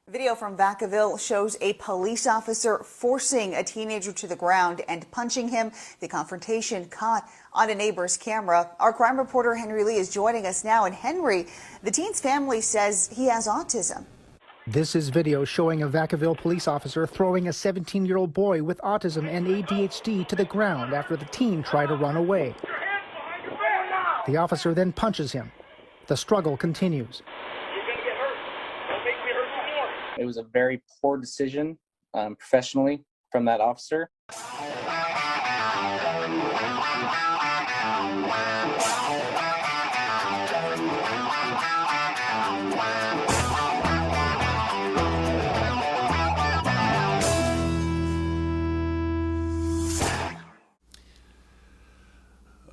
Video from Vacaville shows a police officer forcing a teenager to the ground and punching him. The confrontation caught on a neighbor's camera. Our crime reporter Henry Lee is joining us now. And Henry, the teen's family says he has autism. This is video showing a Vacaville police officer throwing a 17-year-old boy with autism and ADHD to the ground after the teen tried to run away. The officer then punches him. The struggle continues. It was a very poor decision professionally from that officer.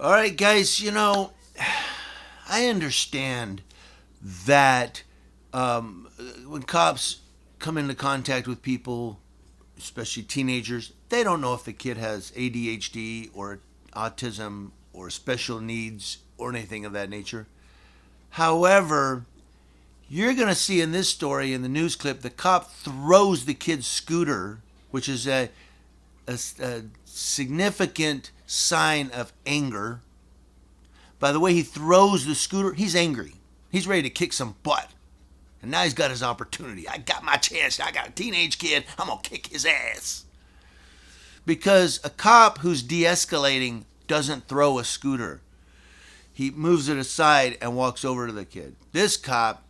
All right, guys, I understand that when cops come into contact with people, especially teenagers, they don't know if the kid has ADHD or autism or special needs or anything of that nature. However, you're going to see in this story, in the news clip, the cop throws the kid's scooter, which is a significant sign of anger. By the way he throws the scooter, he's angry. He's ready to kick some butt. And now he's got his opportunity. I got my chance. I got a teenage kid. I'm going to kick his ass. Because a cop who's de-escalating doesn't throw a scooter. He moves it aside and walks over to the kid. This cop,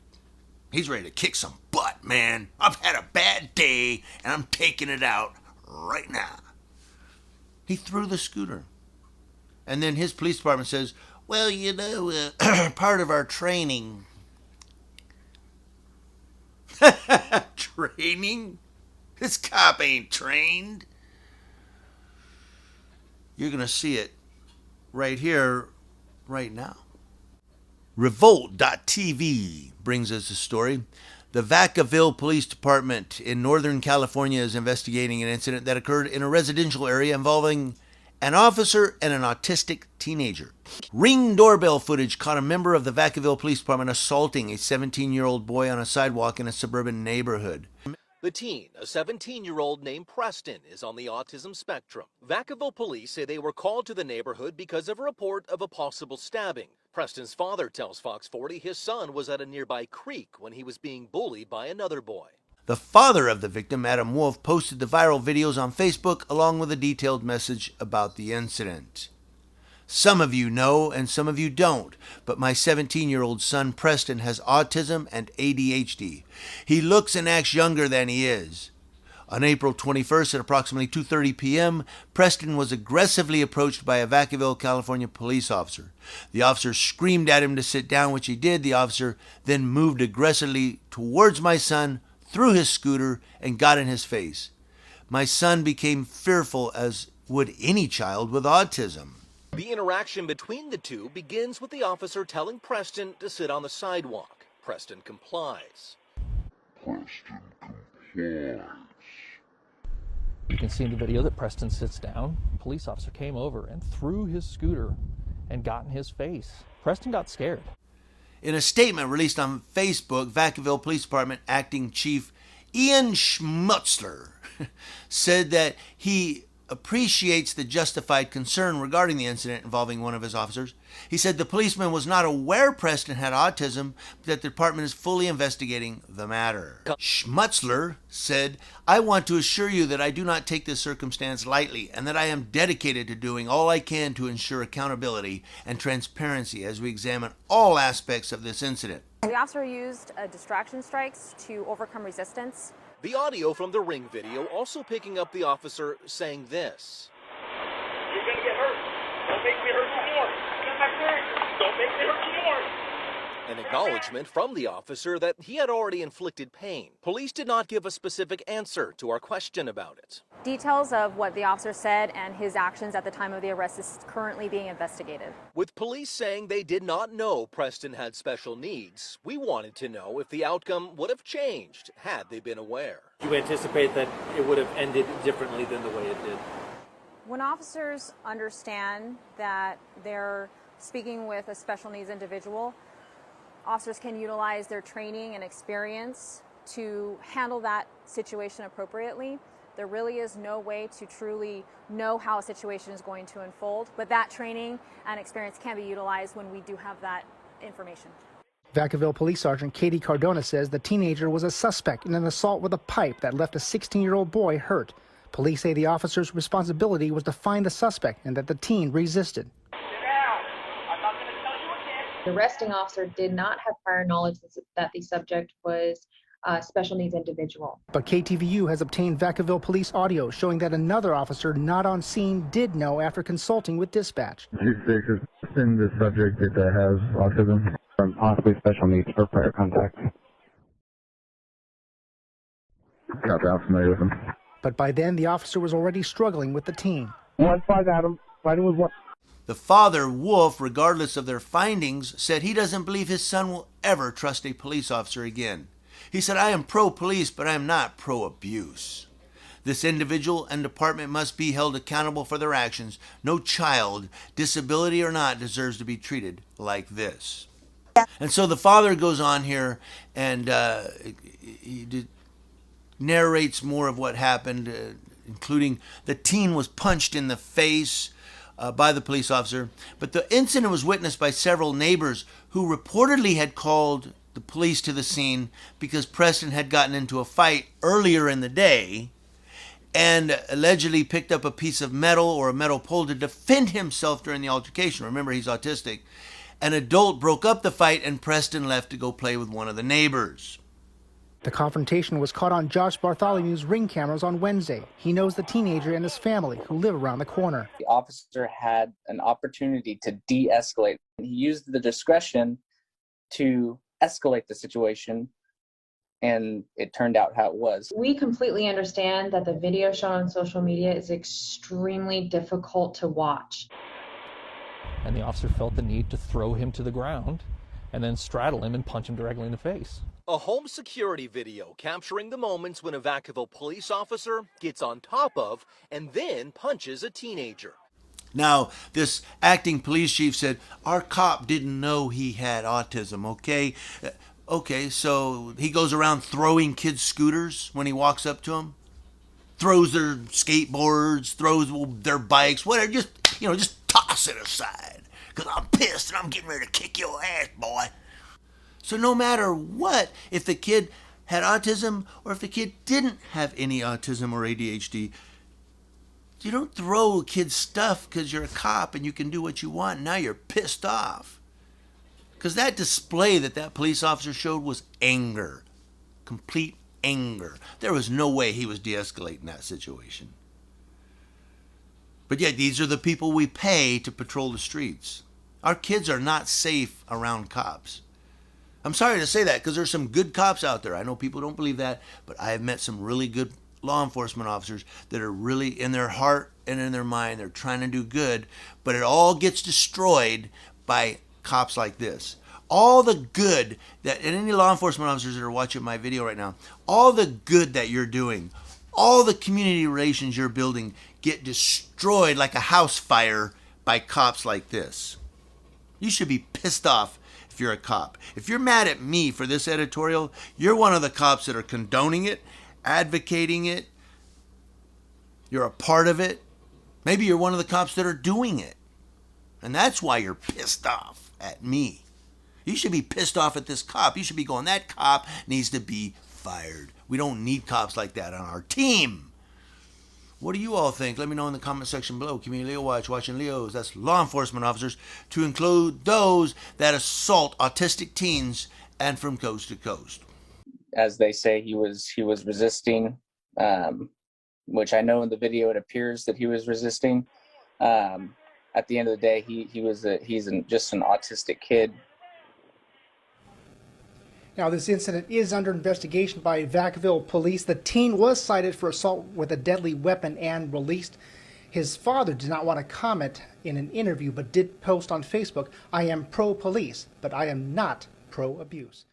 he's ready to kick some butt, man. I've had a bad day and I'm taking it out right now. He threw the scooter. And then his police department says, well, part of our training. Training? This cop ain't trained. You're going to see it right here, right now. Revolt.tv brings us a story. The Vacaville Police Department in Northern California is investigating an incident that occurred in a residential area involving an officer and an autistic teenager. Ring doorbell footage caught a member of the Vacaville Police Department assaulting a 17-year-old boy on a sidewalk in a suburban neighborhood. The teen, a 17-year-old named Preston, is on the autism spectrum. Vacaville police say they were called to the neighborhood because of a report of a possible stabbing. Preston's father tells Fox 40 his son was at a nearby creek when he was being bullied by another boy. The father of the victim, Adam Wolf, posted the viral videos on Facebook along with a detailed message about the incident. Some of you know and some of you don't, but my 17-year-old son Preston has autism and ADHD. He looks and acts younger than he is. On April 21st at approximately 2:30 p.m., Preston was aggressively approached by a Vacaville, California police officer. The officer screamed at him to sit down, which he did. The officer then moved aggressively towards my son, threw his scooter, and got in his face. My son became fearful, as would any child with autism. The interaction between the two begins with the officer telling Preston to sit on the sidewalk. Preston complies. You can see in the video that Preston sits down. The police officer came over and threw his scooter and got in his face. Preston got scared. In a statement released on Facebook, Vacaville Police Department Acting Chief Ian Schmutzler said that he appreciates the justified concern regarding the incident involving one of his officers. He said the policeman was not aware Preston had autism, but that the department is fully investigating the matter. Schmutzler said, I want to assure you that I do not take this circumstance lightly and that I am dedicated to doing all I can to ensure accountability and transparency as we examine all aspects of this incident. The officer used distraction strikes to overcome resistance. The audio from the Ring video also picking up the officer saying this. You're going to get hurt. Don't make me hurt you more. Get back there. Don't make me hurt you more. An acknowledgement from the officer that he had already inflicted pain. Police did not give a specific answer to our question about it. Details of what the officer said and his actions at the time of the arrest is currently being investigated. With police saying they did not know Preston had special needs, we wanted to know if the outcome would have changed had they been aware. Do you anticipate that it would have ended differently than the way it did? When officers understand that they're speaking with a special needs individual, officers can utilize their training and experience to handle that situation appropriately. There really is no way to truly know how a situation is going to unfold, but that training and experience can be utilized when we do have that information. Vacaville Police Sergeant Katie Cardona says the teenager was a suspect in an assault with a pipe that left a 16-year-old boy hurt. Police say the officer's responsibility was to find the suspect and that the teen resisted. The arresting officer did not have prior knowledge that the subject was a special needs individual. But KTVU has obtained Vacaville police audio showing that another officer not on scene did know after consulting with dispatch. In the subject that has autism from possibly special needs or prior contact. I'm familiar with him. But by then, the officer was already struggling with the teen. 1-5 Adam, fighting with 1. The father, Wolf, regardless of their findings, said he doesn't believe his son will ever trust a police officer again. He said, I am pro-police, but I am not pro-abuse. This individual and department must be held accountable for their actions. No child, disability or not, deserves to be treated like this. And so the father goes on here and narrates more of what happened, including the teen was punched in the face by the police officer. But the incident was witnessed by several neighbors who reportedly had called the police to the scene because Preston had gotten into a fight earlier in the day and allegedly picked up a piece of metal or a metal pole to defend himself during the altercation. Remember, he's autistic. An adult broke up the fight and Preston left to go play with one of the neighbors. The confrontation was caught on Josh Bartholomew's Ring cameras on Wednesday. He knows the teenager and his family who live around the corner. The officer had an opportunity to de-escalate. He used the discretion to escalate the situation, and it turned out how it was. We completely understand that the video shown on social media is extremely difficult to watch. And the officer felt the need to throw him to the ground and then straddle him and punch him directly in the face. A home security video capturing the moments when a Vacaville police officer gets on top of and then punches a teenager. Now, this acting police chief said, our cop didn't know he had autism, okay? Okay, so he goes around throwing kids' scooters when he walks up to them? Throws their skateboards, throws their bikes, whatever, just toss it aside. Because I'm pissed and I'm getting ready to kick your ass, boy. So no matter what, if the kid had autism or if the kid didn't have any autism or ADHD, you don't throw kids stuff because you're a cop and you can do what you want. Now you're pissed off. Because that display that police officer showed was anger. Complete anger. There was no way he was de-escalating that situation. But yet these are the people we pay to patrol the streets. Our kids are not safe around cops. I'm sorry to say that because there's some good cops out there. I know people don't believe that, but I have met some really good law enforcement officers that are really in their heart and in their mind, they're trying to do good, but it all gets destroyed by cops like this. All the good that, and any law enforcement officers that are watching my video right now, all the good that you're doing, all the community relations you're building get destroyed like a house fire by cops like this. You should be pissed off if you're a cop. If you're mad at me for this editorial, you're one of the cops that are condoning it, advocating it. You're a part of it. Maybe you're one of the cops that are doing it. And that's why you're pissed off at me. You should be pissed off at this cop. You should be going, that cop needs to be fired. We don't need cops like that on our team. What do you all think? Let me know in the comment section below. Community Leo Watch, watching Leos. That's law enforcement officers, to include those that assault autistic teens and from coast to coast. As they say, he was resisting, which I know in the video it appears that he was resisting. At the end of the day, he's just an autistic kid. Now, this incident is under investigation by Vacaville police. The teen was cited for assault with a deadly weapon and released. His father did not want to comment in an interview, but did post on Facebook, I am pro-police, but I am not pro-abuse.